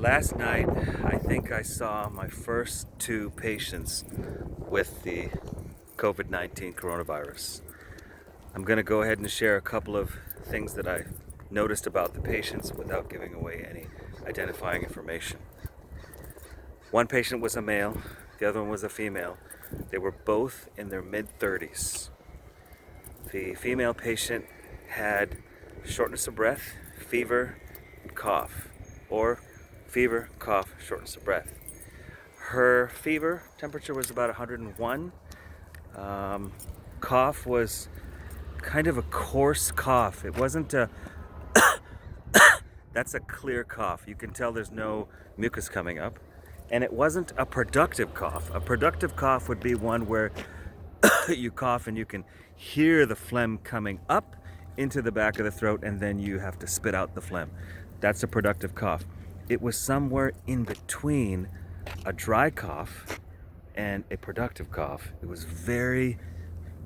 Last night, I think I saw my first two patients with the COVID-19 coronavirus. I'm going to go ahead and share a couple of things that I noticed about the patients without giving away any identifying information. One patient was a male, the other one was a female. They were both in their mid-30s. The female patient had shortness of breath, fever, and cough, or fever, cough, shortness of breath. Her fever temperature was about 101. Cough was kind of a coarse cough. It wasn't a, that's a clear cough. You can tell there's no mucus coming up. And it wasn't a productive cough. A productive cough would be one where you cough and you can hear the phlegm coming up into the back of the throat and then you have to spit out the phlegm. That's a productive cough. It was somewhere in between a dry cough and a productive cough. It was very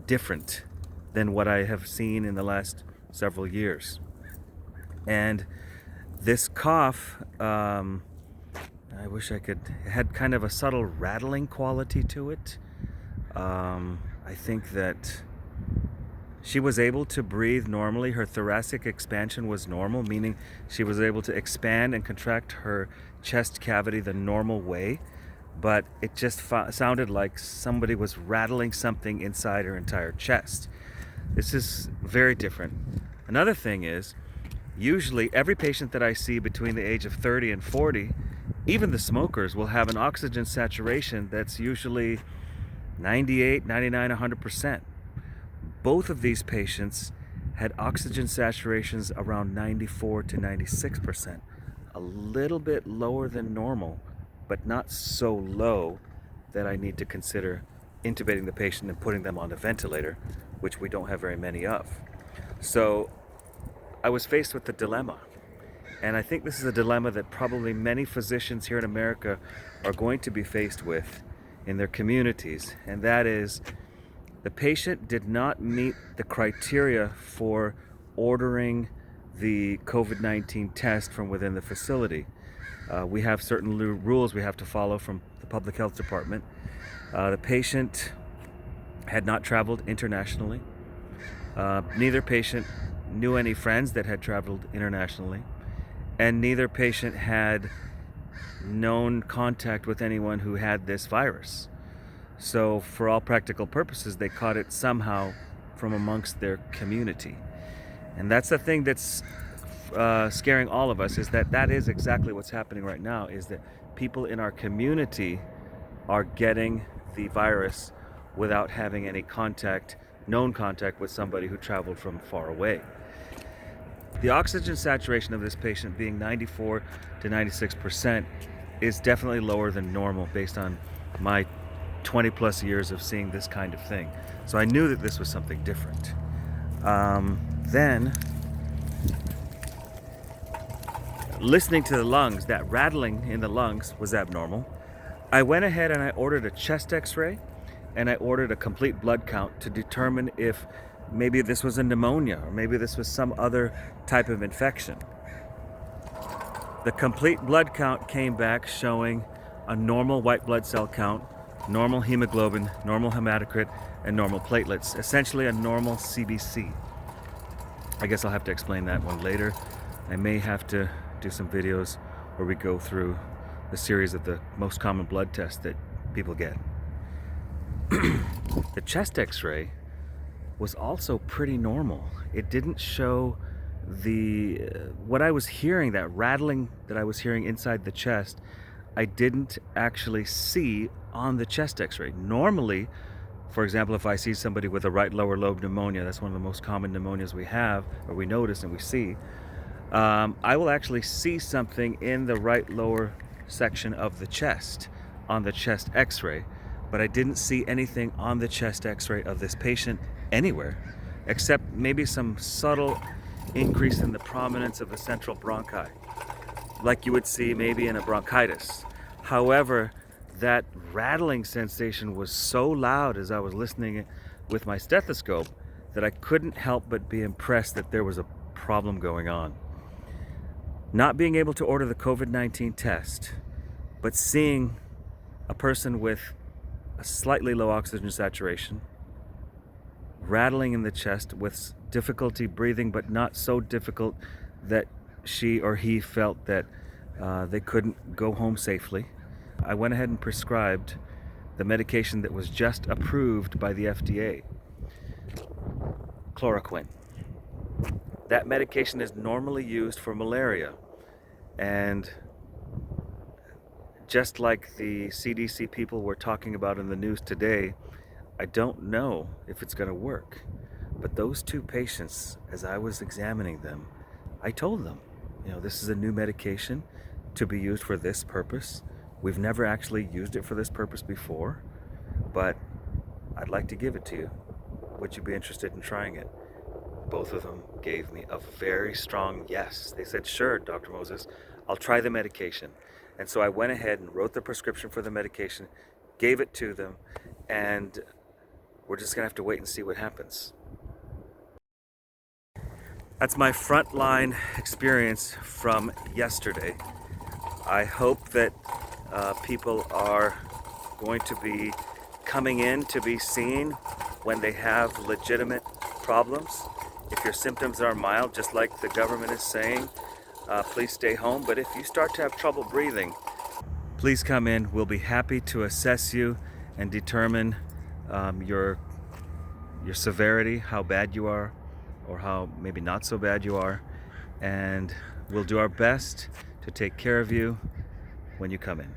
different than what I have seen in the last several years. And this cough, I wish I could, had kind of a subtle rattling quality to it. I think that she was able to breathe normally. Her thoracic expansion was normal, meaning she was able to expand and contract her chest cavity the normal way, but it just sounded like somebody was rattling something inside her entire chest. This is very different. Another thing is, usually every patient that I see between the age of 30 and 40, even the smokers, will have an oxygen saturation that's usually 98, 99, 100%. Both of these patients had oxygen saturations around 94 to 96%. A little bit lower than normal, but not so low that I need to consider intubating the patient and putting them on a ventilator, which we don't have very many of. So I was faced with the dilemma. And I think this is a dilemma that probably many physicians here in America are going to be faced with in their communities. And that is, the patient did not meet the criteria for ordering the COVID-19 test from within the facility. We have certain rules we have to follow from the public health department. The patient had not traveled internationally. Neither patient knew any friends that had traveled internationally. And neither patient had known contact with anyone who had this virus. So for all practical purposes, they caught it somehow from amongst their community. And that's the thing that's scaring all of us, is that is exactly what's happening right now, is that people in our community are getting the virus without having any contact, known contact with somebody who traveled from far away. The oxygen saturation of this patient being 94 to 96% is definitely lower than normal based on my 20 plus years of seeing this kind of thing. So I knew that this was something different. Then, listening to the lungs, that rattling in the lungs was abnormal. I went ahead and I ordered a chest x-ray and I ordered a complete blood count to determine if maybe this was a pneumonia or maybe this was some other type of infection. The complete blood count came back showing a normal white blood cell count, normal hemoglobin, normal hematocrit, and normal platelets, essentially a normal CBC. I guess I'll have to explain that one later. I may have to do some videos where we go through the series of the most common blood tests that people get. The chest x-ray was also pretty normal. It didn't show what I was hearing, that rattling that I was hearing inside the chest, I didn't actually see on the chest x-ray. Normally, for example, if I see somebody with a right lower lobe pneumonia, that's one of the most common pneumonias we have, or we notice and we see, I will actually see something in the right lower section of the chest on the chest x-ray, but I didn't see anything on the chest x-ray of this patient anywhere, except maybe some subtle increase in the prominence of the central bronchi, like you would see maybe in a bronchitis. However, that rattling sensation was so loud as I was listening with my stethoscope that I couldn't help but be impressed that there was a problem going on. Not being able to order the COVID-19 test, but seeing a person with a slightly low oxygen saturation, rattling in the chest with difficulty breathing, but not so difficult that she or he felt that they couldn't go home safely. I went ahead and prescribed the medication that was just approved by the FDA, chloroquine. That medication is normally used for malaria, and just like the CDC people were talking about in the news today, I don't know if it's going to work. But those two patients, as I was examining them, I told them, this is a new medication to be used for this purpose. We've never actually used it for this purpose before, but I'd like to give it to you. Would you be interested in trying it? Both of them gave me a very strong yes. They said, sure, Dr. Moses, I'll try the medication. And so I went ahead and wrote the prescription for the medication, gave it to them, and we're just going to have to wait and see what happens. That's my frontline experience from yesterday. I hope that people are going to be coming in to be seen when they have legitimate problems. If your symptoms are mild, just like the government is saying, please stay home. But if you start to have trouble breathing, please come in. We'll be happy to assess you and determine your severity, how bad you are, or how maybe not so bad you are. And we'll do our best to take care of you when you come in.